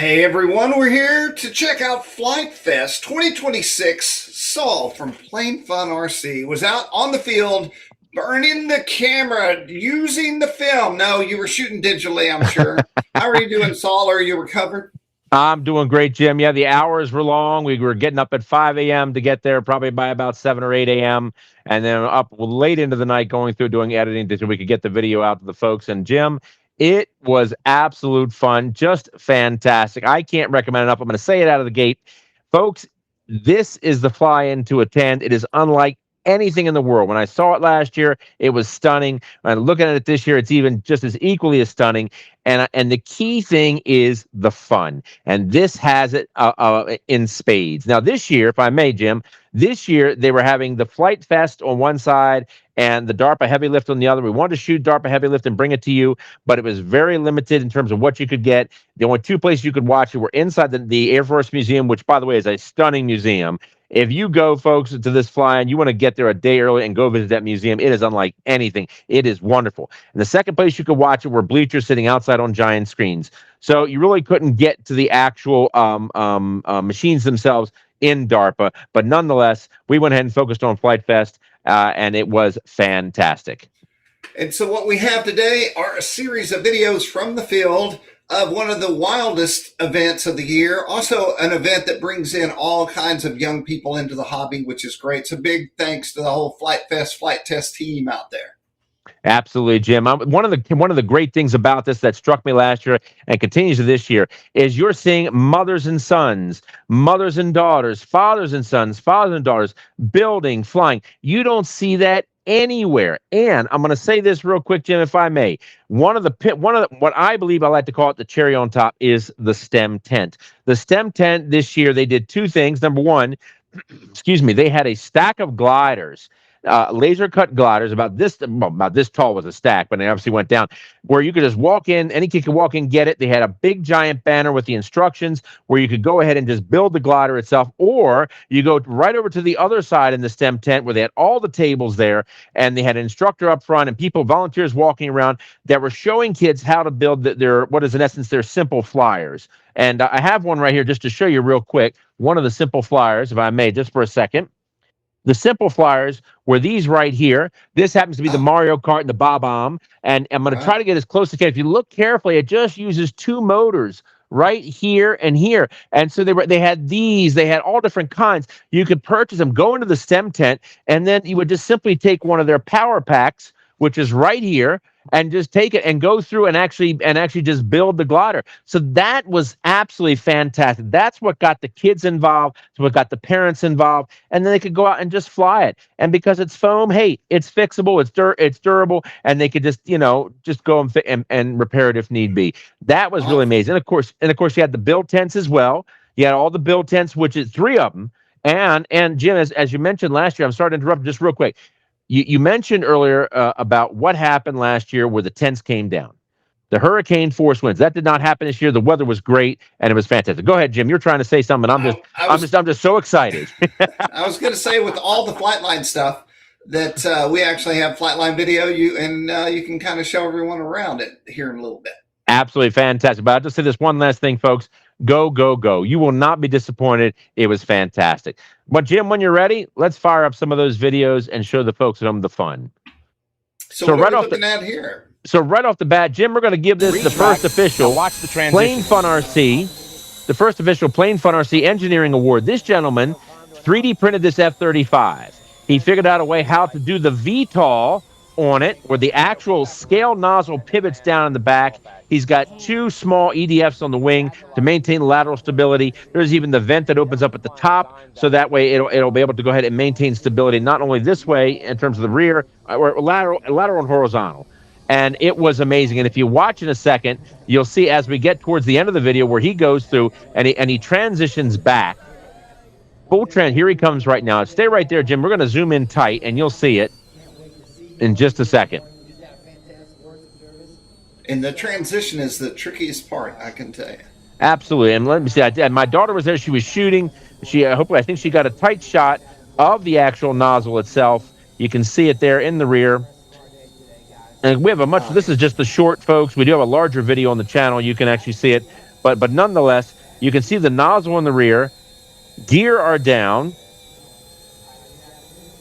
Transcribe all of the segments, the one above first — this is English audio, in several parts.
Hey everyone, we're here to check out Flite Fest 2026. Saul from Plain Fun RC was out on the field burning the camera using the film. No, you were shooting digitally, I'm sure. How are you doing, Saul? Are you recovered? I'm doing great, Jim. Yeah, the hours were long. We were getting up at 5 a.m. to get there, probably by about 7 or 8 a.m. And then up late into the night going through doing editing so we could get the video out to the folks. And Jim, it was absolute fun, just fantastic. I can't recommend enough. I'm going to say it out of the gate. Folks, this is the fly-in to attend. It is unlike anything in the world. When I saw it last year, it was stunning. When I'm looking at it this year, it's even just as equally as stunning. And the key thing is the fun. And this has it in spades. Now, this year, if I may, Jim, this year they were having the Flite Fest on one side and the DARPA Heavy Lift on the other. We wanted to shoot DARPA Heavy Lift and bring it to you, but it was very limited in terms of what you could get. The only two places you could watch it were inside the Air Force Museum, which, by the way, is a stunning museum. If you go, folks, to this fly-in, you want to get there a day early and go visit that museum. It is unlike anything. It is wonderful. And the second place you could watch it were bleachers sitting outside on giant screens. So you really couldn't get to the actual machines themselves in DARPA. But nonetheless, we went ahead and focused on Flite Fest, and it was fantastic. And so what we have today are a series of videos from the field of one of the wildest events of the year. Also an event that brings in all kinds of young people into the hobby, which is great. So big thanks to the whole FlightFest Flight Test team out there. Absolutely, Jim. One of the great things about this that struck me last year and continues to this year is you're seeing mothers and sons, mothers and daughters, fathers and sons, fathers and daughters building, flying. You don't see that anywhere. And I'm going to say this real quick, Jim, if I may. One of the what I believe I like to call it the cherry on top is the STEM tent. The STEM tent this year, they did two things. Number one, excuse me, they had a stack of gliders, laser cut gliders about this tall was a stack, but it obviously went down, where you could just walk in, any kid could walk in, get it. They had a big giant banner with the instructions where you could go ahead and just build the glider itself, or you go right over to the other side in the STEM tent where they had all the tables there, and they had an instructor up front and volunteers walking around that were showing kids how to build their what is in essence their simple flyers. And I have one right here just to show you real quick, one of the simple flyers, if I may, just for a second. The simple flyers were these right here. This happens to be the Mario Kart and the Bob-omb. And I'm going to try to get as close as I can. If you look carefully, it just uses two motors right here and here. And so they had these. They had all different kinds. You could purchase them, go into the STEM tent, and then you would just simply take one of their power packs, which is right here, and just take it and go through and actually just build the glider. So that was absolutely fantastic. That's what got the kids involved. It's what got the parents involved, and then they could go out and just fly it. And because it's foam, hey, it's fixable, it's durable, and they could just just go and repair it if need be. That was really amazing. And of course, you had the build tents as well. You had all the build tents, which is 3 of them. And Jim, as you mentioned last year, I'm sorry to interrupt just real quick. You mentioned earlier about what happened last year where the tents came down. The hurricane force winds. That did not happen this year. The weather was great and it was fantastic. Go ahead, Jim. You're trying to say something. I'm just so excited. I was going to say with all the Flightline stuff that we actually have Flightline video. You can kind of show everyone around it here in a little bit. Absolutely fantastic. But I'll just say this one last thing, folks. Go, go, go. You will not be disappointed. It was fantastic. But, Jim, when you're ready, let's fire up some of those videos and show the folks at home the fun. So what are we looking at here? So right off the bat, Jim, we're going to give this the first official Plain Fun RC, the first official Plain Fun RC Engineering Award. This gentleman 3D printed this F-35. He figured out a way how to do the VTOL on it, where the actual scale nozzle pivots down in the back. He's got 2 small EDFs on the wing to maintain lateral stability. There's even the vent that opens up at the top, so that way it'll be able to go ahead and maintain stability not only this way in terms of the rear, or lateral and horizontal. And it was amazing. And if you watch in a second, you'll see as we get towards the end of the video where he goes through and he transitions back. Full trend. Here he comes right now. Stay right there, Jim. We're going to zoom in tight, and you'll see it in just a second. And the transition is the trickiest part, I can tell you. Absolutely. And let me see. My daughter was there. She was shooting. I think she got a tight shot of the actual nozzle itself. You can see it there in the rear. And we have this is just the short, folks. We do have a larger video on the channel. You can actually see it. but nonetheless, you can see the nozzle in the rear, gear are down,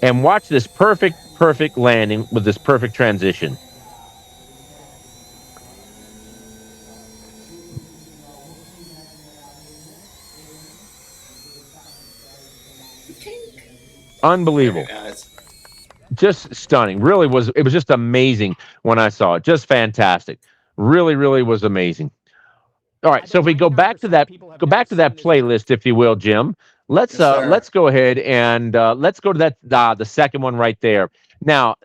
and watch this perfect landing with this perfect transition. Unbelievable. Very nice. Just stunning. Really was. It was just amazing when I saw it. Just fantastic. Really was amazing. All right. So if we go back to that playlist, if you will, Jim. Let's Yes, sir. let's go ahead and let's go to that the second one right there. Now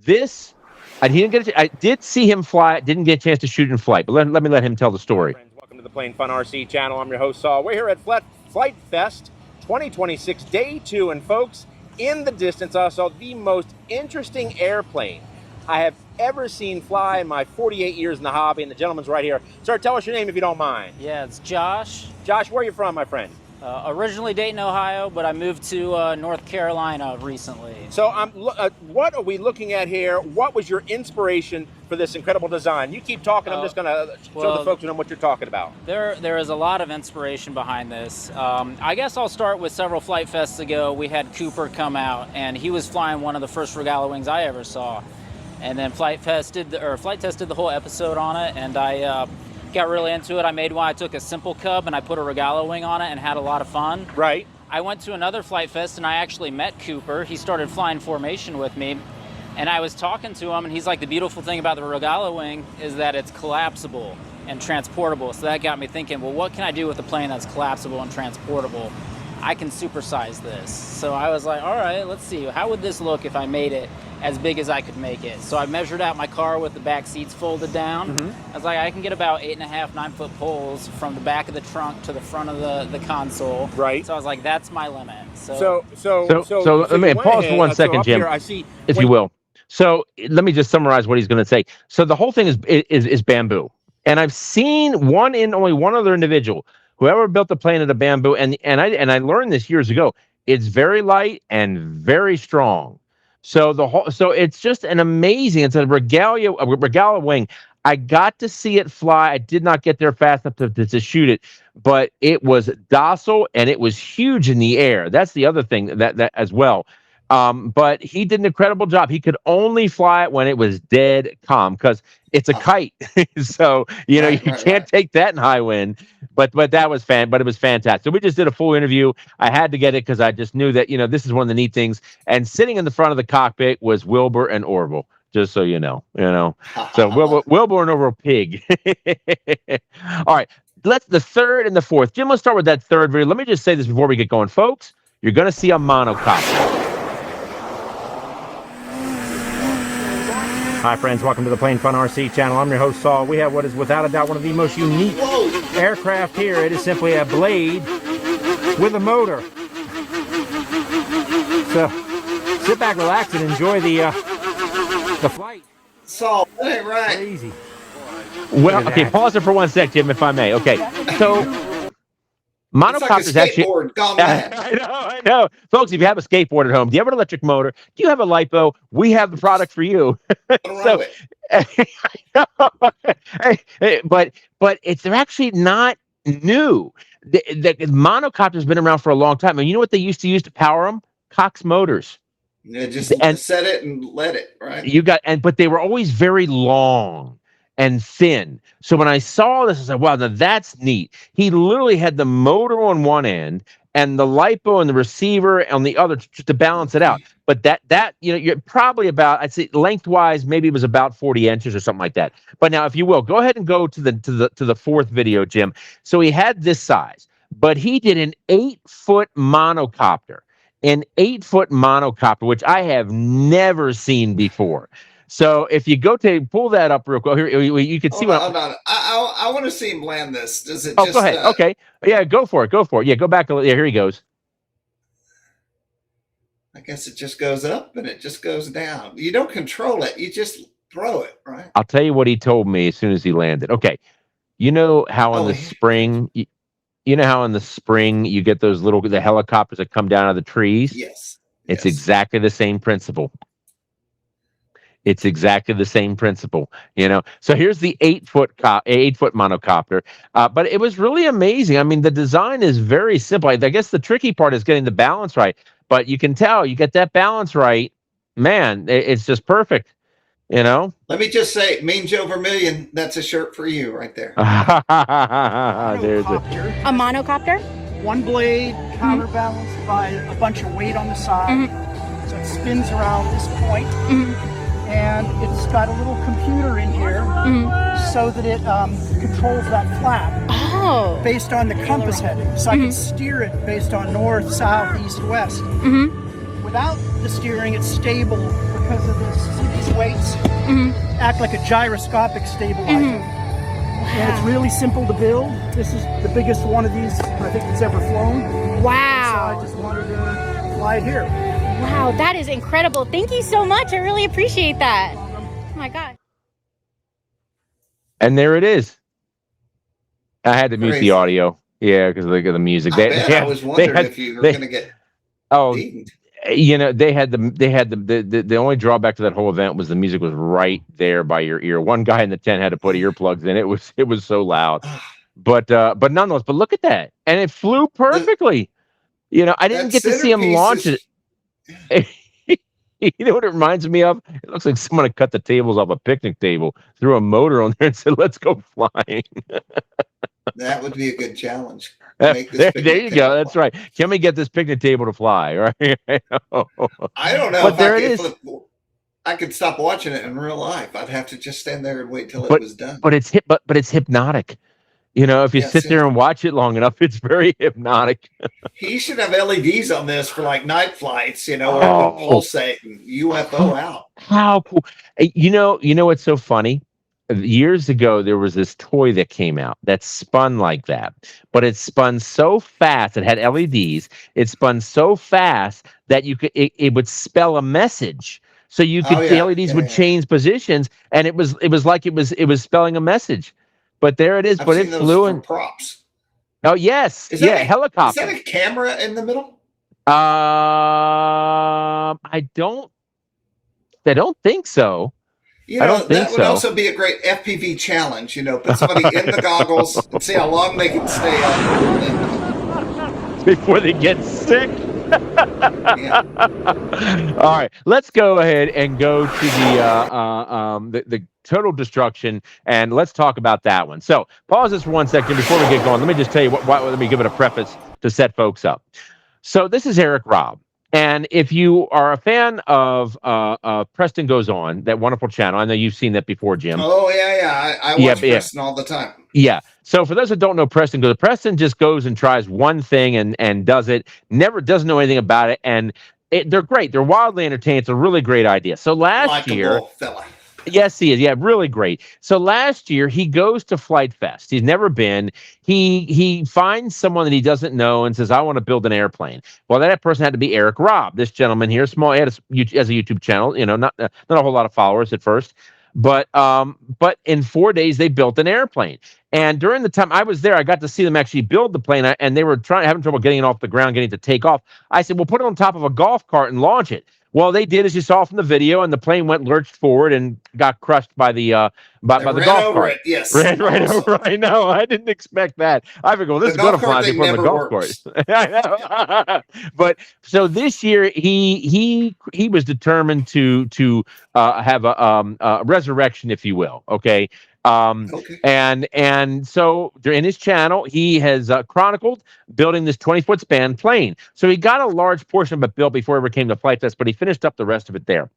this I did see him fly. Didn't get a chance to shoot in flight, but let me let him tell the story. Friends, welcome to the Plane Fun RC channel. I'm your host Saul. We're here at Flite Fest 2026 Day 2, and folks, in the distance I saw the most interesting airplane I have ever seen fly in my 48 years in the hobby, and the gentleman's right here. Sir, tell us your name if you don't mind. Yeah, it's Josh. Josh, where are you from, my friend? Originally Dayton, Ohio, but I moved to North Carolina recently. So what are we looking at here? What was your inspiration for this incredible design? You keep talking, I'm just going to show the folks what you're talking about. There is a lot of inspiration behind this. I guess I'll start with several Flite Fests ago. We had Cooper come out, and he was flying one of the first Regalo wings I ever saw. And then Flite Test did the whole episode on it, and I got really into it. I made one. I took a simple cub and I put a Regalo wing on it and had a lot of fun. Right. I went to another Flite Fest and I actually met Cooper. He started flying formation with me, and I was talking to him, and he's like, the beautiful thing about the Regalo wing is that it's collapsible and transportable. So that got me thinking, well, what can I do with a plane that's collapsible and transportable? I can supersize this. So I was like, all right, let's see. How would this look if I made it as big as I could make it? So I measured out my car with the back seats folded down. I was like, I can get about 8.5, 9-foot poles from the back of the trunk to the front of the console. Right. So I was like, that's my limit. So let me pause for 1 second, Jim, if you will. So let me just summarize what he's going to say. So the whole thing is bamboo, and I've seen only one other individual who ever built a plane out of bamboo, and I learned this years ago. It's very light and very strong. So it's just an amazing. It's a Regalo wing. I got to see it fly. I did not get there fast enough to shoot it, but it was docile and it was huge in the air. That's the other thing that as well. But he did an incredible job. He could only fly it when it was dead calm because it's a kite. So you can't take that in high wind. But that was but it was fantastic. So we just did a full interview. I had to get it because I just knew that this is one of the neat things. And sitting in the front of the cockpit was Wilbur and Orville. Just so you know. So Wilbur and Orville pig. All right. The third and the fourth. Jim, let's start with that third video. Let me just say this before we get going, folks. You're going to see a monocopter. Hi friends, welcome to the Plane Fun RC channel. I'm your host Saul. We have what is without a doubt one of the most unique aircraft here. It is simply a blade with a motor. So sit back, relax, and enjoy the flight. Saul, that ain't right. Crazy. Well, okay, pause it for 1 sec, Jim, if I may. Okay, so monocopters actually. Gone mad. I know. Folks, if you have a skateboard at home, do you have an electric motor? Do you have a lipo? We have the product for you. So, but they're actually not new. The monocopter's been around for a long time. And you know what they used to use to power them? Cox motors. Yeah, just set it and let it, right? But they were always very long and thin. So when I saw this, I said, wow, now that's neat. He literally had the motor on one end and the lipo and the receiver on the other just to balance it out. But that you're probably about, I'd say lengthwise, maybe it was about 40 inches or something like that. But now, if you will, go ahead and go to the fourth video, Jim. So he had this size, but he did an 8-foot monocopter. An 8-foot monocopter, which I have never seen before. So if you go to pull that up real quick, here you can see what. Hold on. I want to see him land this. Does it? Oh, go ahead. Okay. Yeah, go for it. Yeah, go back. Yeah, here he goes. I guess it just goes up and it just goes down. You don't control it. You just throw it, right? I'll tell you what he told me as soon as he landed. Okay. You know how in the spring, you get those the helicopters that come down out of the trees? Yes. It's exactly the same principle. It's exactly the same principle, So here's the 8-foot monocopter, but it was really amazing. I mean, the design is very simple. I guess the tricky part is getting the balance right, but you can tell you get that balance right, man. It's just perfect, Let me just say, Mean Joe Vermillion, that's a shirt for you right there. There's A monocopter? One blade counterbalanced by a bunch of weight on the side. So it spins around this point. And it's got a little computer in here so that it controls that flap based on the compass heading. So I can steer it based on north, south, east, west. Without the steering, it's stable because of these weights act like a gyroscopic stabilizer. And it's really simple to build. This is the biggest one of these I think that's ever flown. Wow. So I just wanted to fly it here. Wow, that is incredible. Thank you so much. I really appreciate that. Oh my God. And there it is. I had to mute Crazy. the audio. Yeah, because look at the music. I was wondering if you were going to get dinged. They had the only drawback to that whole event was the music was right there by your ear. One guy in the tent had to put earplugs in. It was so loud. But nonetheless, but look at that. And it flew perfectly. I didn't get to see him launch it. You know what it reminds me of? It looks like someone had cut the tables off a picnic table, threw a motor on there and said, "Let's go flying." That would be a good challenge. There you go. That's right. Can we get this picnic table to fly? Right? I don't know. But there it is. I could stop watching it in real life. I'd have to just stand there and wait till it was done. But it's hypnotic. If you sit there and watch it long enough, it's very hypnotic. He should have LEDs on this for like night flights, where it would pulsate and UFO out. How cool. You know what's so funny? Years ago, there was this toy that came out that spun like that, but it spun so fast. It had LEDs. It spun so fast that it would spell a message. So the LEDs would change positions, and it was like it was spelling a message. But there it is. But it flew in props. Oh yes, helicopter. Is that a camera in the middle? I don't think so. I don't think that would also be a great FPV challenge. Put somebody in the goggles and see how long they can stay up before they get sick. Yeah. All right, let's go ahead and go to the total destruction, and let's talk about that one. So pause this for 1 second before we get going. Let me just tell you let me give it a preface to set folks up. So this is Eric Robb. And if you are a fan of Preston Goes On, that wonderful channel, I know you've seen that before, Jim. Oh, yeah. I watch Preston all the time. Yeah. So for those that don't know Preston just goes and tries one thing and does it, never doesn't know anything about it. And they're great. They're wildly entertaining. It's a really great idea. So last year... fella. Yes, he is. Yeah, really great. So last year he goes to Flite Fest. He's never been. He finds someone that he doesn't know and says, "I want to build an airplane." Well, that person had to be Eric Robb. This gentleman here, small, he had as a YouTube channel. Not a whole lot of followers at first, but in 4 days they built an airplane. And during the time I was there, I got to see them actually build the plane, and they were having trouble getting it off the ground, getting it to take off. I said, "Well, put it on top of a golf cart and launch it." Well, they did, as you saw from the video, and the plane lurched forward and got crushed by the golf cart. Yes, ran right over. I know. I didn't expect that. I figured, well, this is going to fly before the golf cart. I know. But so this year, he was determined to have a resurrection, if you will. Okay. And so in his channel, he has chronicled building this 20-foot span plane. So he got a large portion of it built before it ever came to Flite Fest, but he finished up the rest of it there.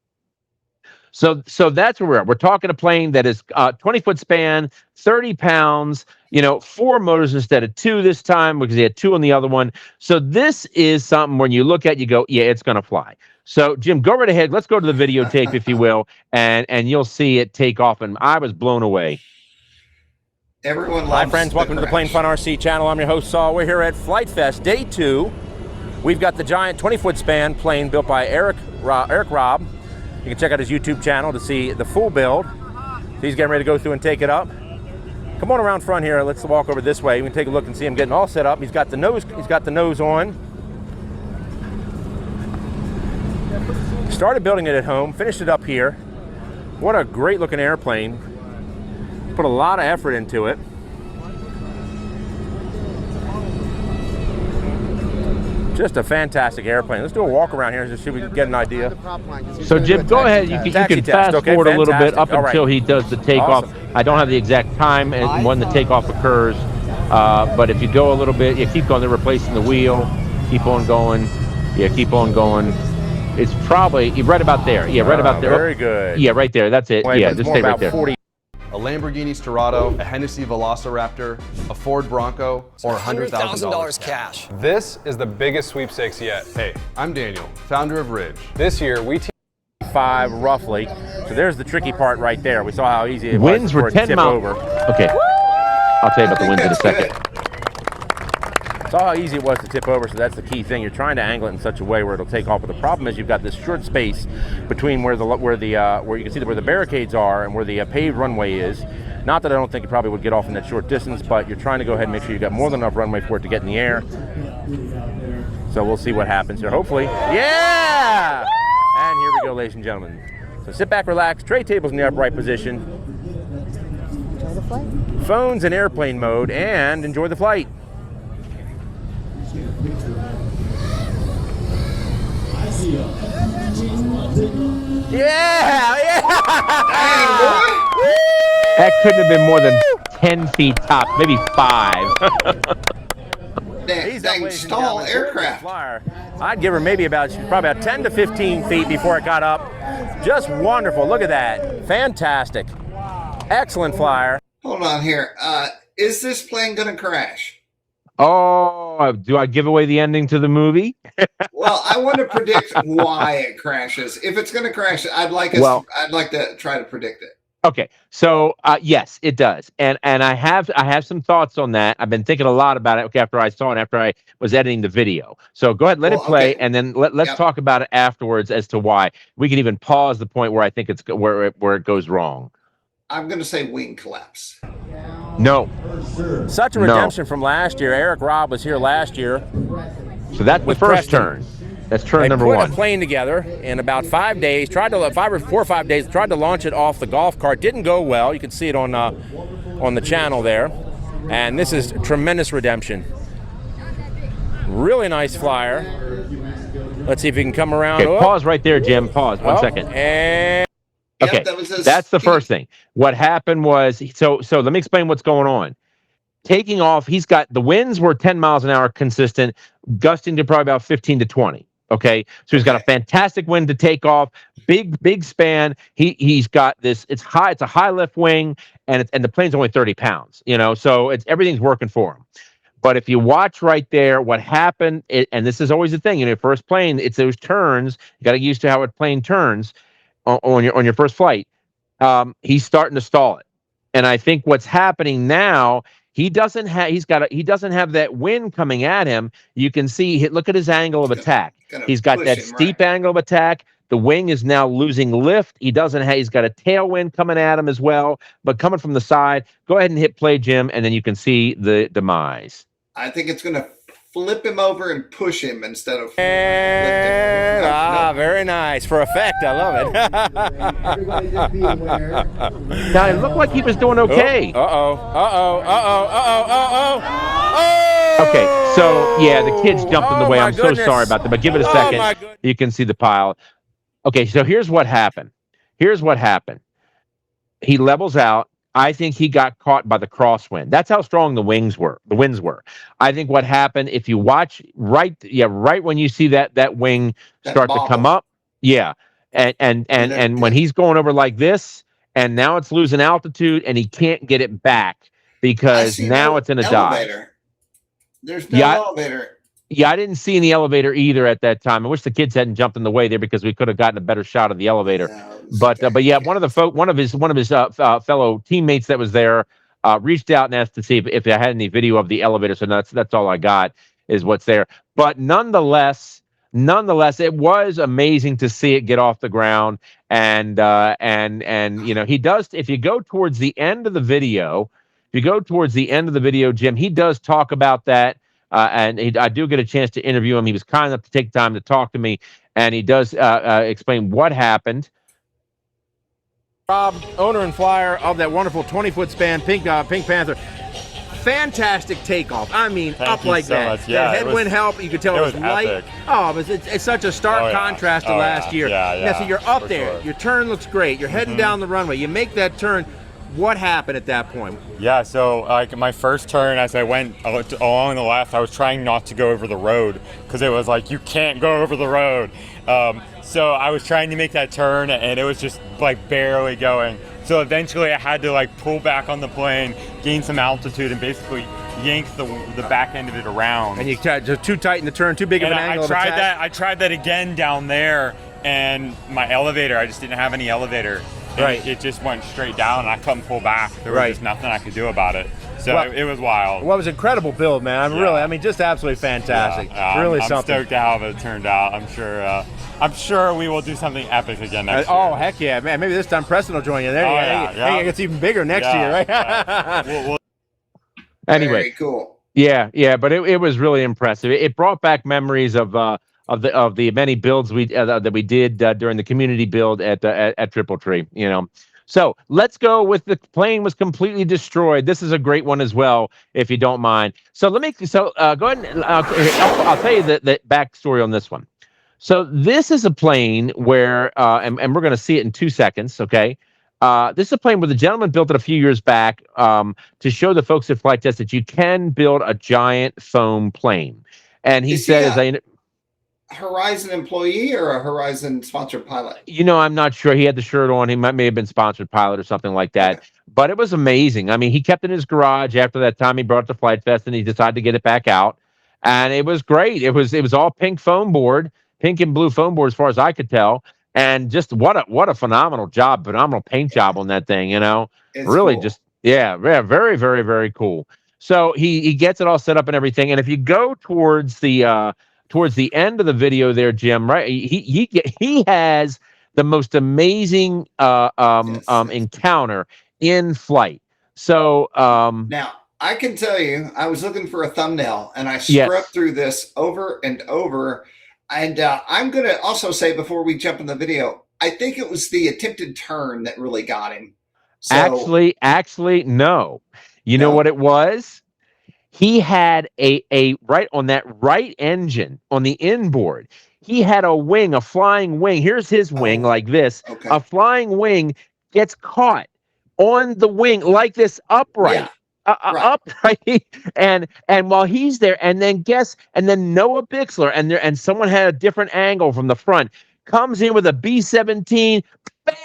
So that's where we're at. We're talking a plane that is 20-foot span, 30 pounds, 4 motors instead of 2 this time because he had 2 on the other one. So this is something when you look at, you go, yeah, it's going to fly. So Jim, go right ahead. Let's go to the videotape, if you will, and you'll see it take off. And I was blown away. Everyone loves Hi, friends. Welcome to the Plane Fun RC channel. I'm your host, Saul. We're here at Flite Fest, day 2. We've got the giant 20-foot span plane built by Eric Robb. You can check out his YouTube channel to see the full build. He's getting ready to go through and take it up. Come on around front here. Let's walk over this way. We can take a look and see him getting all set up. He's got the nose on. Started building it at home, finished it up here. What a great looking airplane. Put a lot of effort into it. Just a fantastic airplane. Let's do a walk around here and just see if we can get an idea. So Jim, go ahead. You can fast forward a little bit up until he does the takeoff. Awesome. I don't have the exact time and when the takeoff occurs, but if you go a little bit, you keep going. They're replacing the wheel. Keep on going. Yeah, keep on going. It's probably right about there. Yeah, right about there. Very good. Yeah, right there. That's it. Yeah, just stay right there. 40. A Lamborghini Storado, a Hennessy Velociraptor, a Ford Bronco, or $100,000 cash. This is the biggest sweepstakes yet. Hey, I'm Daniel, founder of Ridge. This year, we 5 roughly. So there's the tricky part right there. We saw how easy it was Winds were for it to 10 tip miles. over. Okay. I'll tell you about the winds in a second. Saw how easy it was to tip over, so that's the key thing. You're trying to angle it in such a way where it'll take off. But the problem is you've got this short space between where you can see where the barricades are and where the paved runway is. Not that I don't think it probably would get off in that short distance, but you're trying to go ahead and make sure you've got more than enough runway for it to get in the air. So we'll see what happens here. Hopefully, yeah! And here we go, ladies and gentlemen. So sit back, relax. Tray table's in the upright position. Enjoy the flight. Phone's in airplane mode, and enjoy the flight. Yeah! That couldn't have been more than 10 feet top, maybe 5. Dang stall aircraft. Flyer. I'd give her maybe probably about 10 to 15 feet before it got up. Just wonderful. Look at that. Fantastic. Excellent flyer. Hold on here. Is this plane going to crash? Oh, do I give away the ending to the movie? Well, I want to predict why it crashes. If it's going to crash, I'd like to try to predict it. Okay, so yes, it does, and I have some thoughts on that. I've been thinking a lot about it. Okay, after I saw it, after I was editing the video. So go ahead, let it play, and then let's talk about it afterwards as to why. We can even pause the point where I think it's where it goes wrong. I'm going to say wing collapse. No. Such a redemption from last year. Eric Robb was here last year. So that's the first turn. That's turn number 1. They put a plane together in about 5 days. Tried to 4 or 5 days. Tried to launch it off the golf cart. Didn't go well. You can see it on the channel there. And this is tremendous redemption. Really nice flyer. Let's see if we can come around. Okay, pause right there, Jim. Pause 1 second. And okay, that's the first thing. What happened was, so let me explain what's going on. Taking off, he's got the winds were 10 miles an hour consistent, gusting to probably about 15 to 20. Okay, so he's got a fantastic wind to take off, big span. He's got this. It's high. It's a high lift wing, and the plane's only 30 pounds. So everything's working for him. But if you watch right there, what happened, and this is always the thing in your first plane, it's those turns. You got to get used to how a plane turns on your first flight. He's starting to stall it, and I think what's happening now. He doesn't have that wind coming at him. You can see, look at his angle of attack. He's got that steep angle of attack. The wing is now losing lift. He's got a tailwind coming at him as well, but coming from the side. Go ahead and hit play, Jim, and then you can see the demise. I think it's going to flip him over and push him instead of lifting. Very nice. For effect, I love it. Now, it looked like he was doing okay. Okay, so, yeah, the kids jumped in the way. I'm so sorry about that, but give it a second. You can see the pile. Okay, so here's what happened. He levels out. I think he got caught by the crosswind. That's how strong the winds were. I think what happened, if you watch right when you see that wing start to come up, and when he's going over like this, and now it's losing altitude, and he can't get it back because now it's in a dive. There's no elevator. Yeah, I didn't see any elevator either at that time. I wish the kids hadn't jumped in the way there because we could have gotten a better shot of the elevator. But yeah, one of his fellow teammates that was there reached out and asked to see if I had any video of the elevator. So that's all I got is what's there. But nonetheless, it was amazing to see it get off the ground. And he does. If you go towards the end of the video, Jim, he does talk about that. And I do get a chance to interview him. He was kind enough to take time to talk to me, and he does explain what happened. Rob, owner and flyer of that wonderful 20-foot span Pink Panther. Fantastic takeoff. I mean, Thank up you like so that. much. Yeah, that headwind help. You could tell it was light. epic. Oh, it's such a stark contrast to last year. Yeah, So you're up for there. sure. Your turn looks great. You're heading down the runway. You make that turn. What happened at that point? Yeah, so like my first turn, as I went along the left, I was trying not to go over the road because it was like, you can't go over the road. So I was trying to make that turn and it was just like barely going. So eventually I had to like pull back on the plane, gain some altitude, and basically yank the back end of it around. And you just too tight in the turn, too big of an angle. I tried that again down there, and my elevator, I just didn't have any elevator. Right. It just went straight down, and I couldn't pull back. There was just nothing I could do about it. So Well, it was wild. Well, it was an incredible build, man. Yeah. I mean, just absolutely fantastic. I'm Something. stoked to how it turned out. I'm sure we will do something epic again next year. Oh, heck yeah, man. Maybe this time Preston will join you there. It gets even bigger next year, right? Yeah. Anyway, Very cool. Yeah, but it was really impressive. It brought back memories of the many builds that we did during the community build at Triple Tree. You know, so let's go with the plane was completely destroyed. This is a great one as well, if you don't mind. So go ahead. And, I'll tell you the backstory on this one. So this is a plane where, and we're going to see it in 2 seconds. Okay. This is a plane where the gentleman built it a few years back to show the folks at FlightFest that you can build a giant foam plane. And he said, Horizon employee or a Horizon sponsored pilot? You know, I'm not sure. He had the shirt on. He may have been sponsored pilot or something like that. Okay. But it was amazing. I mean, he kept it in his garage. After that time, he brought it to FlightFest, and he decided to get it back out. And it was great. It was all pink foam board, pink and blue foam board, as far as I could tell. And just what a phenomenal job, phenomenal paint job on that thing. You know, it's really cool. just very, very, very cool. So he gets it all set up and everything. And if you go towards the end of the video there, Jim, right? He has the most amazing encounter in flight. So now I can tell you, I was looking for a thumbnail and I scrubbed through this over and over. And I'm going to also say before we jump in the video, I think it was the attempted turn that really got him. So, actually, no. You know what it was? He had a right on that right engine on the inboard. He had a wing, a flying wing. Here's his wing like this. Okay. A flying wing gets caught on the wing like this upright. Yeah. Upright, and while he's there, and then Noah Bixler and someone had a different angle from the front, comes in with a B-17,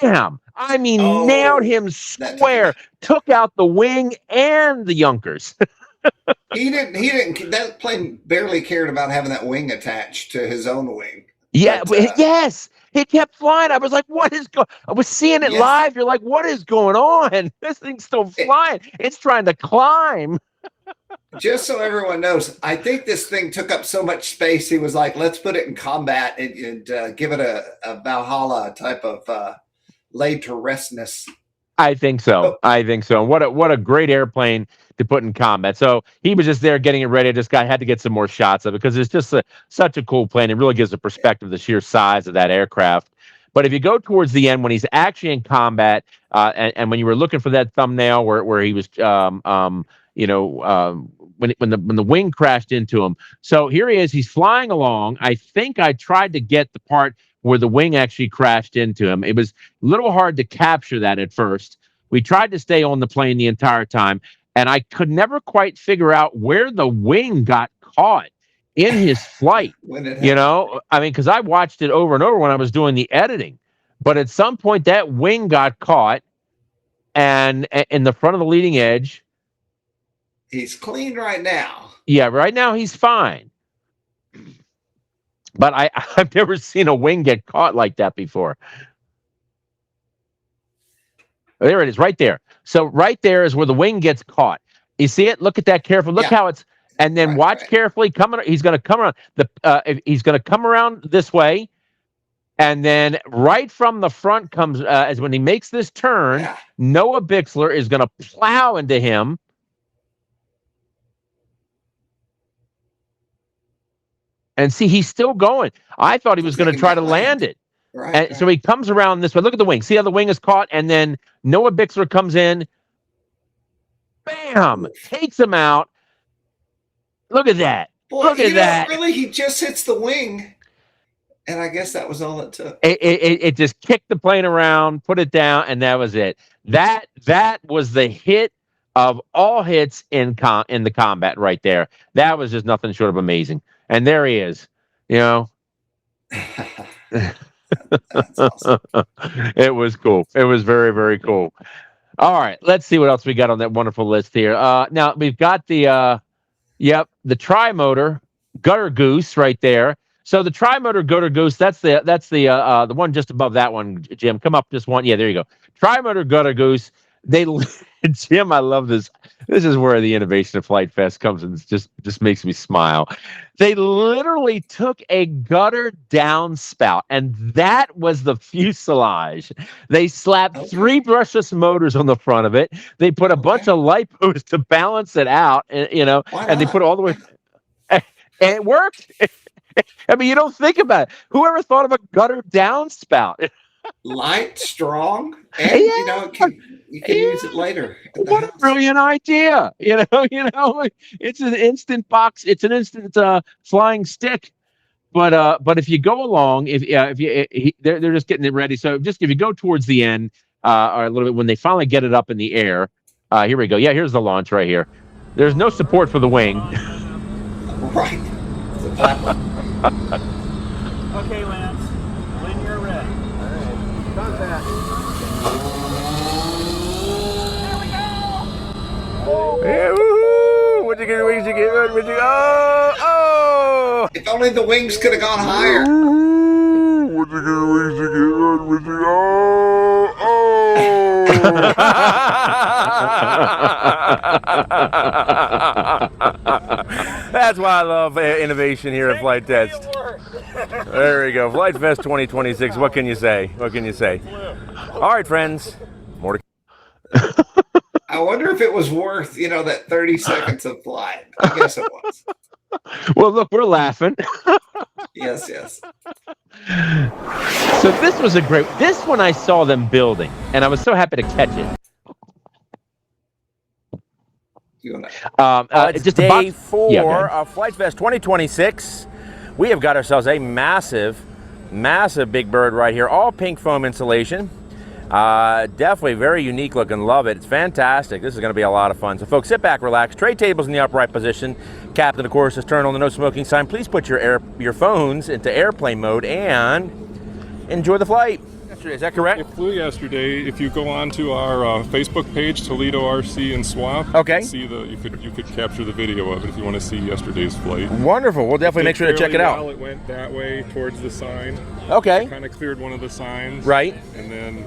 bam! I mean, nailed him square, took out the wing and the yunkers. He didn't. That plane barely cared about having that wing attached to his own wing. Yeah, yes. He kept flying. I was like, what is going I was seeing it live. You're like, what is going on? This thing's still flying. It's trying to climb. Just so everyone knows, I think this thing took up so much space, he was like, let's put it in combat and give it a Valhalla type of laid to restness. I think so. What a great airplane to put in combat. So he was just there getting it ready. This guy had to get some more shots of it because it's just such a cool plane. It really gives a perspective of the sheer size of that aircraft. But if you go towards the end when he's actually in combat, and when you were looking for that thumbnail where he was, when the wing crashed into him. So here he is. He's flying along. I think I tried to get the part where the wing actually crashed into him. It was a little hard to capture that at first. We tried to stay on the plane the entire time, and I could never quite figure out where the wing got caught in his flight. You know, I mean, because I watched it over and over when I was doing the editing, but at some point that wing got caught and in the front of the leading edge. He's clean right now. Yeah, right now he's fine. But I've never seen a wing get caught like that before. There it is, right there. So right there is where the wing gets caught. You see it? Look at that carefully. Look how it's, and then watch carefully. He's going to come around he's going to come around this way, and then right from the front comes as when he makes this turn. Noah Bixler is going to plow into him. And see, he's still going. I thought he was going to try to land it. Right. And so he comes around this way. Look at the wing. See how the wing is caught? And then Noah Bixler comes in. Bam! Takes him out. Look at that. Boy, Look at that. Really, he just hits the wing. And I guess that was all it took. It just kicked the plane around, put it down, and that was it. That was the hit of all hits in the combat right there. That was just nothing short of amazing. And there he is. You know. That's awesome. It was cool. It was very, very cool. All right, let's see what else we got on that wonderful list here. Now we've got the tri-motor gutter goose right there. So the tri-motor gutter goose, that's the one just above that one. Jim, come up just one. Yeah, there you go. Tri-motor gutter goose. Jim, I love this. This is where the innovation of Flite Fest comes and just makes me smile. They literally took a gutter downspout, and that was the fuselage. They slapped 3 brushless motors on the front of it. They put a bunch of lipos to balance it out, and they put it all the way. And it worked. I mean, you don't think about it. Whoever thought of a gutter downspout? Light, strong, and you can use it later. What a brilliant idea! It's an instant box. It's an instant flying stick. But if you go along, they're just getting it ready. So just if you go towards the end, or a little bit when they finally get it up in the air, here we go. Yeah, here's the launch right here. There's no support for the wing. Right. It's a platform. Okay, Lance. When you're ready. All right. Contact. There we go. Yeah, woohoo! What'd you get? What'd you get? What'd you go? Oh! If only the wings could have gone higher. What'd you get? What'd you get? What'd you go? That's why I love innovation here at Flite Fest. There we go. Flite Fest 2026. What can you say? What can you say? All right, friends. More to I wonder if it was worth, that 30 seconds of flight. I guess it was. Well, look, we're laughing. Yes. So this was this one I saw them building, and I was so happy to catch it. it's just day 4 of of Flite Fest 2026. We have got ourselves a massive big bird right here, all pink foam insulation. Definitely very unique looking. Love it. It's fantastic. This is going to be a lot of fun. So folks, sit back, relax. Tray tables in the upright position. Captain, of course, has turned on the no smoking sign. Please put your phones into airplane mode and enjoy the flight. Is that correct? It flew yesterday. If you go on to our Facebook page, Toledo RC and Swap, okay, you could capture the video of it if you want to see yesterday's flight. Wonderful. We'll definitely make sure to check it out. It went that way towards the sign. Okay. Kind of cleared one of the signs. Right. And then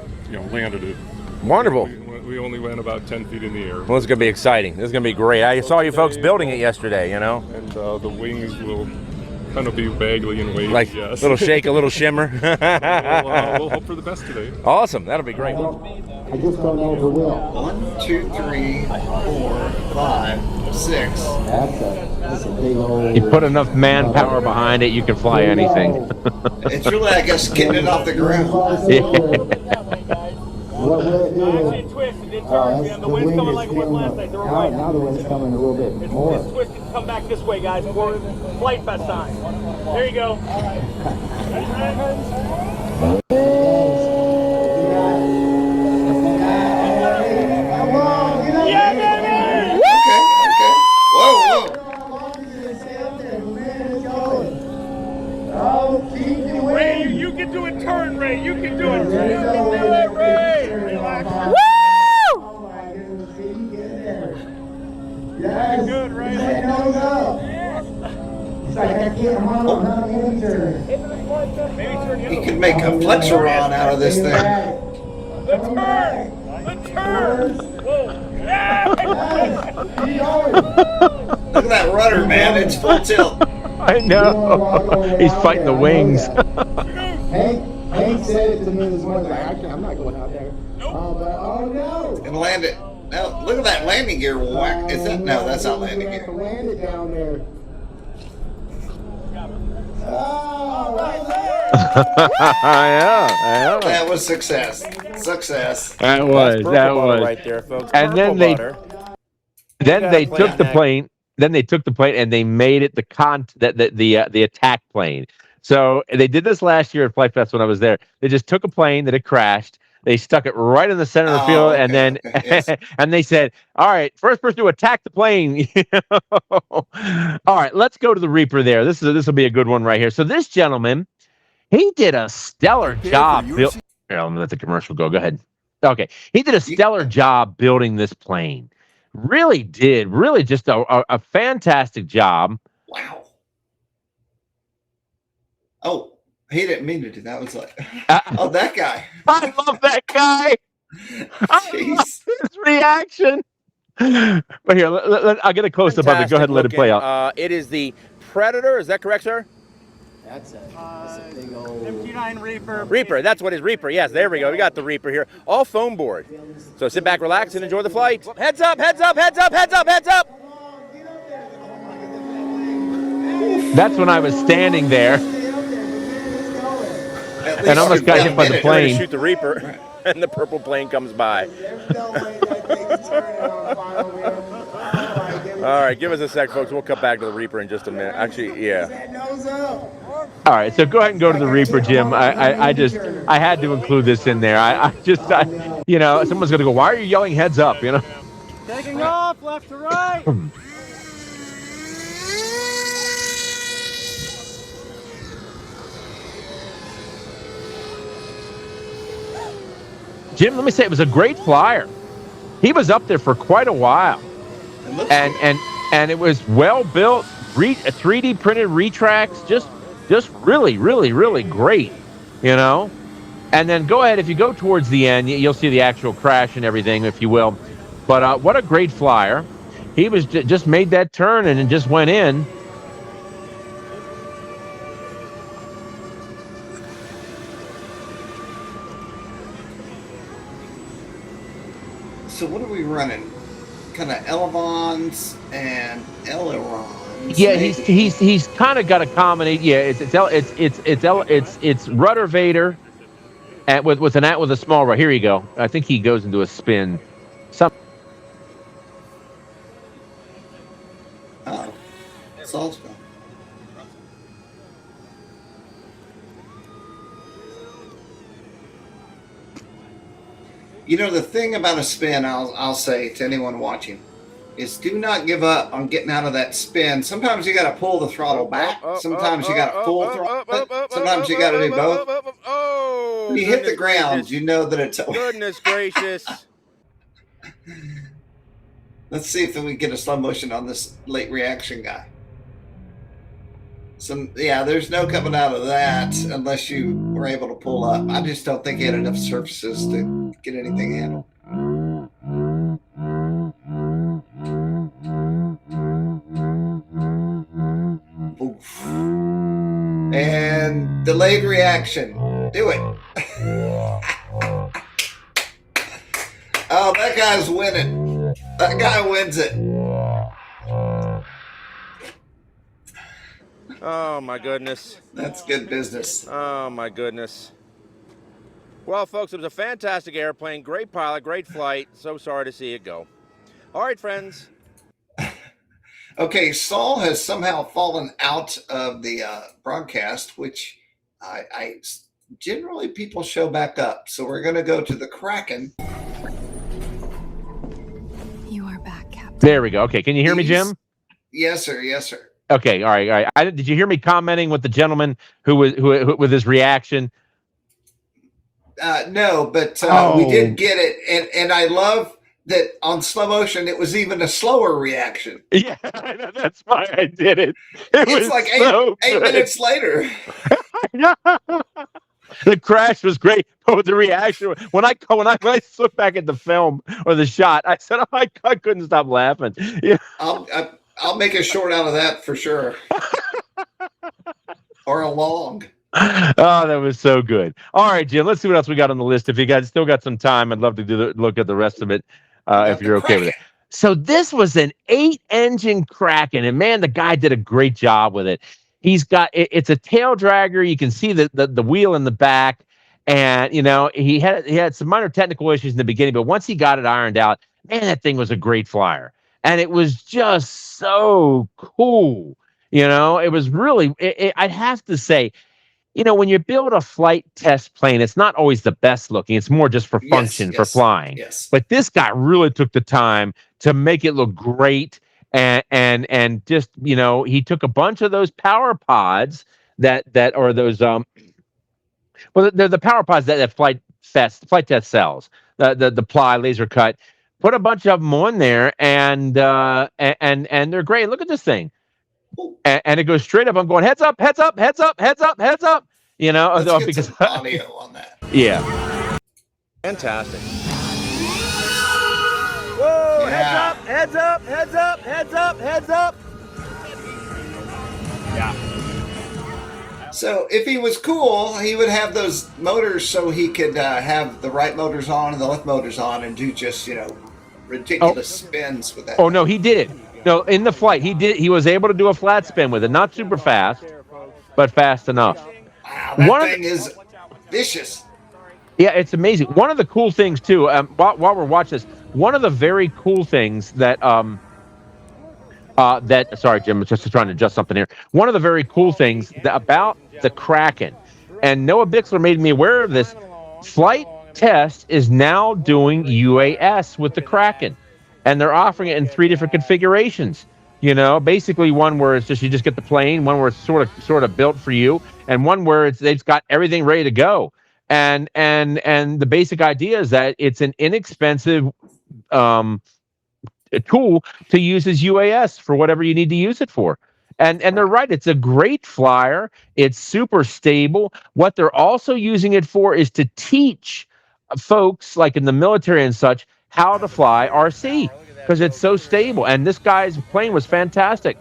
landed it. Wonderful. We only went about 10 feet in the air. Well, it's going to be exciting. This is going to be great. I saw you folks building it yesterday. And the wings will kind of be waggly and wavy, like yes. Little shake, a little shimmer. We'll hope for the best today. Awesome, that'll be great. I just don't know if it will. 1, 2, 3, 4, 5, 6. That's a big old. You put enough manpower behind it, you can fly anything. It's really, I guess, getting it off the ground. What will it do? It twisted, it turned, the wind's coming like it was last night. They're right. Now the wind's coming a little bit more. It's twisted. Come back this way, guys, for Flite Fest time. There you go. Yeah, baby! Okay. Whoa. Ray, you can do a turn, Ray. You can do it. You can do it, Ray. Relax. Woo! Yes. Good, Ray. It's like I can't hold on any turn. You can make a flexuron out of this thing. The turn. Whoa. Look at that rudder, man. It's full tilt. I know. He's fighting the wings. Hank said it to me this morning. I'm not going out there. Oh no! And land it. Now, look at that landing gear whack. Is that? No, that's not landing gear. Land it down there. Oh, right there. Yeah. That was success. Success. That That's was. purple butter right there, folks. And Purple butter. then got they a plane took the neck. plane. Then they took the plane and they made it the attack plane. So they did this last year at Flite Fest when I was there. They just took a plane that had crashed. They stuck it right in the center of the field, and then Yes. and they said, "All right, first person to attack the plane." All right, let's go to the Reaper there. This will be a good one right here. So this gentleman, he did a stellar job. Here, let me let the commercial go. Go ahead. Okay, he did a stellar job building this plane. Really did. Really just a fantastic job. Wow. Oh, he didn't mean to do that. Was like, oh, that guy. I love that guy. I love his reaction. But here, I'll get a close up of it. Go ahead and let it play out. It is the Predator. Is that correct, sir? That's a big old MQ-9 Reaper. Reaper. That's what his Reaper. Yes, there we go. We got the Reaper here. All foam board. So sit back, relax, and enjoy the flight. Heads up, heads up, heads up, heads up, heads up. That's when I was standing there and almost got hit by the plane. Shoot the Reaper, and the purple plane comes by. All right, give us a sec, folks. We'll cut back to the Reaper in just a minute. Actually, yeah. All right, so go ahead and go to the Reaper, Jim. I had to include this in there. You know, someone's gonna go, "Why are you yelling heads up?" You know. Taking off left to right. Jim, let me say, it was a great flyer. He was up there for quite a while, and it was well built, 3D printed retracts, just really, really, really great, you know. And then go ahead, if you go towards the end, you'll see the actual crash and everything, if you will. But what a great flyer! He was just made that turn and it just went in. So what are we running? Kind of elevons and ailerons. Yeah, he's kind of got a combination. Yeah, it's rudder Vader, and with a small rudder. Here you go. I think he goes into a spin. Oh, Saul's gone. You know, the thing about a spin, I'll say to anyone watching, is do not give up on getting out of that spin. Sometimes you got to pull the throttle back. Sometimes you got to full throttle. Sometimes you got to do both. When you hit the ground, you know that it's over. Goodness gracious. Let's see if we can get a slow motion on this late reaction guy. Yeah, there's no coming out of that unless you were able to pull up. I just don't think he had enough surfaces to get anything handled. Oof. And delayed reaction. Do it. Oh, that guy's winning. That guy wins it. Oh, my goodness. That's good business. Oh, my goodness. Well, folks, it was a fantastic airplane. Great pilot, great flight. So sorry to see it go. All right, friends. Okay, Saul has somehow fallen out of the broadcast, which I generally people show back up. So we're going to go to the Kraken. You are back, Captain. There we go. Okay, can you hear me, Jim? Yes, sir. Yes, sir. Okay, all right. Did you hear me commenting with the gentleman who with his reaction? No, but we did get it, and I love that on slow motion. It was even a slower reaction. Yeah, that's why I did it. It's like eight minutes later. The crash was great, but with the reaction when I looked back at the film or the shot, I said, "Oh, I couldn't stop laughing." Yeah. I'll make a short out of that for sure. Or a long. Oh, that was so good. All right, Jim, let's see what else we got on the list. If you guys still got some time, I'd love to look at the rest of it if you're okay with it. So this was an 8-engine Kraken, and man, the guy did a great job with it. He's got it's a tail dragger. You can see the wheel in the back, and he had some minor technical issues in the beginning, but once he got it ironed out, man, that thing was a great flyer, and it was just so cool. It was really. I'd have to say, when you build a flight test plane, it's not always the best looking. It's more just for function, for flying. Yes. But this guy really took the time to make it look great, and just he took a bunch of those power pods that are those they're the power pods that Flight Test sells, the ply laser cut. Put a bunch of them on there, and they're great. Look at this thing. And it goes straight up. I'm going heads up, heads up, heads up, heads up, heads up. Let's get some audio on that. Yeah. Fantastic. Whoa! Yeah. Heads up! Heads up! Heads up! Heads up! Heads up! Yeah. So if he was cool, he would have those motors so he could have the right motors on and the left motors on and do just ridiculous spins with that. Oh no, he did it. No, in the flight, he was able to do a flat spin with it. Not super fast, but fast enough. Wow, that thing is vicious. Yeah, it's amazing. One of the cool things too, while we're watching this, one of the very cool things that sorry, Jim, just trying to adjust something here. One of the very cool things about the Kraken, and Noah Bixler made me aware of this. FlightTest is now doing UAS with the Kraken. And they're offering it in 3 different configurations. Basically one where it's just you just get the plane, one where it's sort of built for you, and one where they've got everything ready to go. And the basic idea is that it's an inexpensive tool to use as UAS for whatever you need to use it for. And they're right. It's a great flyer. It's super stable. What they're also using it for is to teach folks like in the military and such how to fly RC because it's so stable. And this guy's plane was fantastic.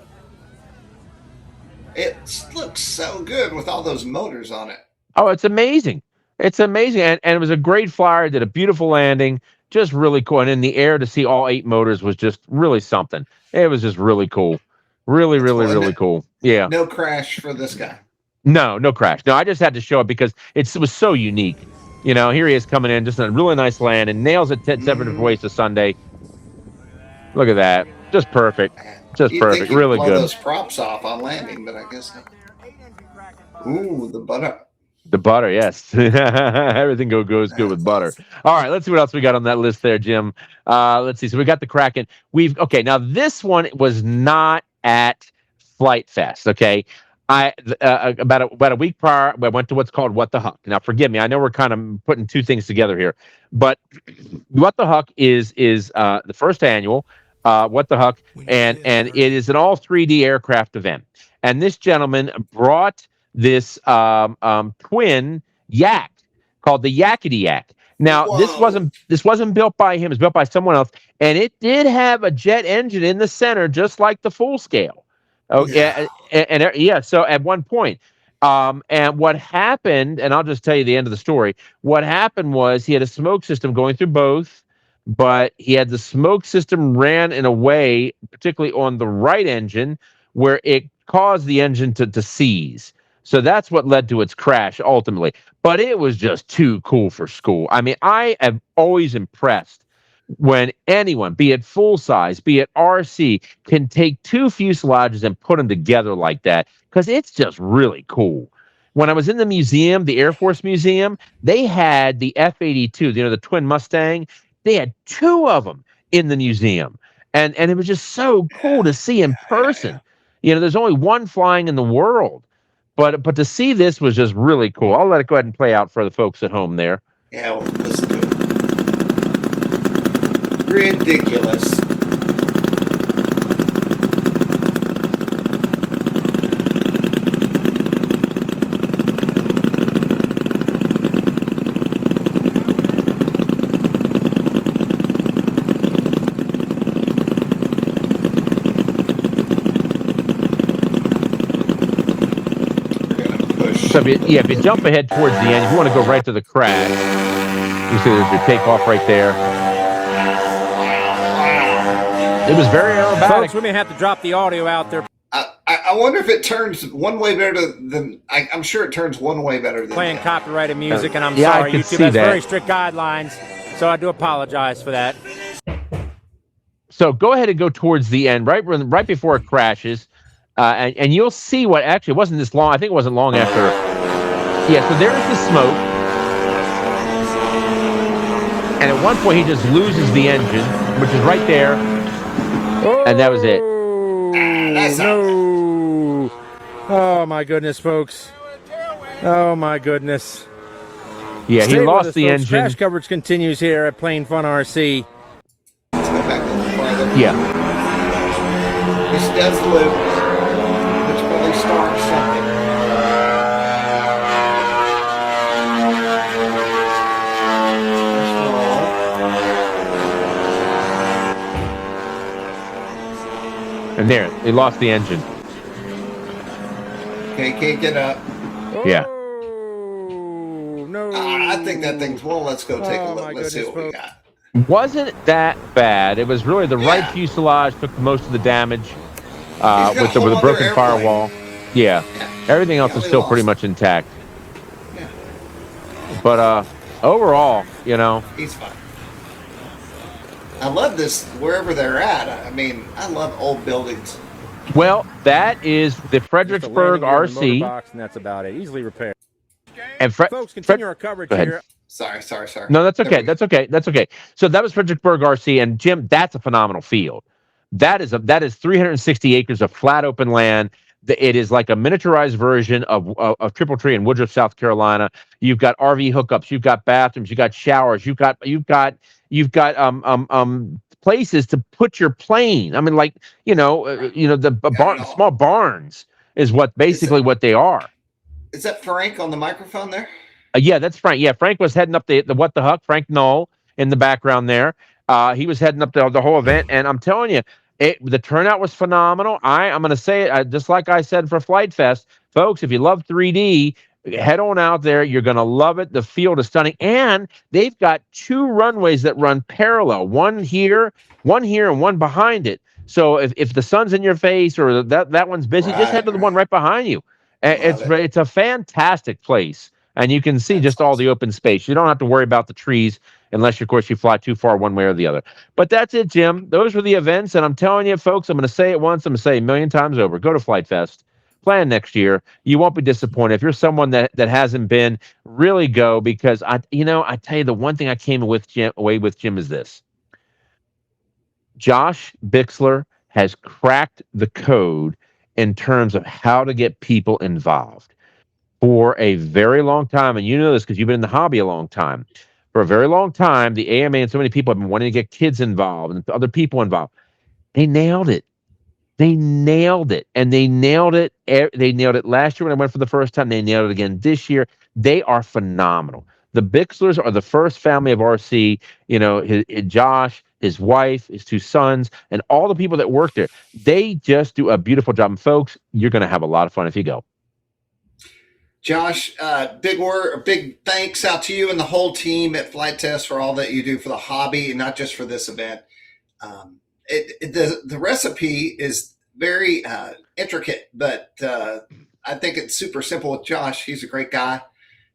It looks so good with all those motors on it. Oh, it's amazing. It's amazing. And it was a great flyer. Did a beautiful landing. Just really cool. And in the air to see all 8 motors was just really something. It was just really cool. Really cool. Yeah. No crash for this guy. No crash. No, I just had to show it because it was so unique. Here he is coming in, just a really nice land, and nails it 7 different ways to Sunday. Look at that. Just perfect. Just perfect. Really blow good. Those props off on landing, but I guess not. Ooh, the butter. The butter, yes. Everything goes good with butter. All right, let's see what else we got on that list there, Jim. Let's see. So we got the Kraken. Now this one was not at Flite Fest, okay? About a week prior, I went to what's called What the Huck. Now, forgive me, I know we're kind of putting 2 things together here, but What the Huck is the first annual What the Huck, and it is an all 3D aircraft event. And this gentleman brought this twin yak called the Yakety Yak. Now, this wasn't built by him; it's built by someone else, and it did have a jet engine in the center, just like the full scale. Okay, yeah. So at one point, and what happened, and I'll just tell you the end of the story. What happened was he had a smoke system going through both, but he had the smoke system ran in a way, particularly on the right engine, where it caused the engine to seize. So that's what led to its crash ultimately. But it was just too cool for school. I mean, I am always impressed when anyone, be it full size, be it RC, can take 2 fuselages and put them together like that, because it's just really cool. When I was in the museum, the Air Force Museum, they had the F-82, the twin Mustang. They had 2 of them in the museum. And it was just so cool to see in person. There's only 1 flying in the world. But to see this was just really cool. I'll let it go ahead and play out for the folks at home there. Yeah, well, listen to it. Ridiculous. So if you jump ahead towards the end, if you want to go right to the crash, you see there's your takeoff right there. It was very aerobatic. Folks, we may have to drop the audio out there. I I wonder if it turns one way better than. I'm sure it turns one way better than Playing copyrighted music, and I'm Yeah, I sorry. could YouTube see has that. very strict guidelines, so I do apologize for that. So go ahead and go towards the end, right before it crashes, and you'll see what actually wasn't this long. I think it wasn't long after. Yeah, so there's the smoke, and at one point he just loses the engine, which is right there, and that was it. No. Oh my goodness, folks. Oh my goodness. Yeah, he Stay with lost us, the folks. engine. Crash coverage continues here at Plane Fun RC. Let's go back a little farther. Yeah. This does loop, which probably starts something. And there, he lost the engine. Okay, can't get up. Yeah. No. I think that thing's. Well, let's go take a look. Let's see what we got. Wasn't that bad. It was really the right fuselage took most of the damage with the broken firewall. Yeah. Everything else is still pretty much intact. Yeah. But overall, you know. He's fine. I love this wherever they're at. I mean, I love old buildings. Well, that is the Fredericksburg RC. Box, and that's about it. Easily repaired. And folks, continue our coverage here. Sorry. No, that's okay. That's okay. So that was Fredericksburg RC, and Jim, that's a phenomenal field. That is 360 acres of flat open land. It is like a miniaturized version of Triple Tree in Woodruff, South Carolina. You've got RV hookups, you've got bathrooms, you've got showers, you've got places to put your plane. I mean, like small barns is what basically what they are. Is that Frank on the microphone there? Yeah, that's Frank. Yeah, Frank was heading up the What the Huck. Frank Knoll in the background there. He was heading up the whole event, and I'm telling you, the turnout was phenomenal. I'm going to say it just like I said for Flite Fest, folks. If you love 3D, head on out there. You're going to love it. The field is stunning, and they've got 2 runways that run parallel. One here, and one behind it. So if the sun's in your face or that one's busy, just head to the one right behind you. It's a fantastic place. And you can see just all the open space. You don't have to worry about the trees unless, of course, you fly too far one way or the other. But that's it, Jim. Those were the events. And I'm telling you, folks, I'm going to say it once. I'm going to say it a million times over. Go to Flite Fest. Plan next year. You won't be disappointed. If you're someone that hasn't been, really go, because I tell you, the one thing I came away with Jim is this. Josh Bixler has cracked the code in terms of how to get people involved. For a very long time, and you know this because you've been in the hobby a long time. For a very long time, the AMA and so many people have been wanting to get kids involved and other people involved. They nailed it. And they nailed it. They nailed it last year when I went for the first time. They nailed it again this year. They are phenomenal. The Bixlers are the first family of RC. Josh, his wife, his 2 sons, and all the people that work there. They just do a beautiful job. And folks, you're going to have a lot of fun if you go. Josh, big thanks out to you and the whole team at Flite Test for all that you do for the hobby and not just for this event. The recipe is very intricate, but I think it's super simple with Josh. He's a great guy,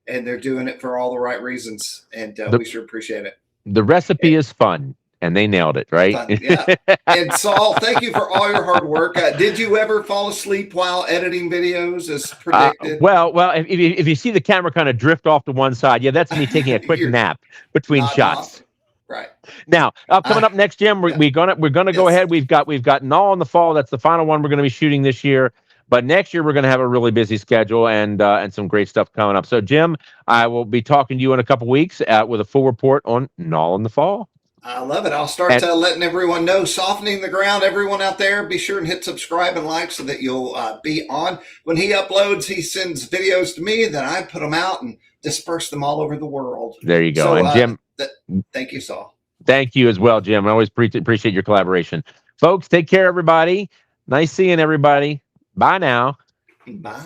and they're doing it for all the right reasons, and we sure appreciate it. The recipe is fun. And they nailed it, right? Yeah. And Saul, thank you for all your hard work. Did you ever fall asleep while editing videos as predicted? Well, if you see the camera kind of drift off to one side, yeah, that's me taking a quick nap between shots. Right. Now, coming up next, Jim, we're gonna go ahead. We've got Null in the fall. That's the final one we're going to be shooting this year. But next year we're going to have a really busy schedule and some great stuff coming up. So, Jim, I will be talking to you in a couple weeks with a full report on Null in the fall. I love it. I'll start letting everyone know, softening the ground. Everyone out there, be sure and hit subscribe and like so that you'll be on. When he uploads, he sends videos to me, then I put them out and disperse them all over the world. There you go. So, and Jim, thank you, Saul. Thank you as well, Jim. I always appreciate your collaboration. Folks, take care, everybody. Nice seeing everybody. Bye now. Bye.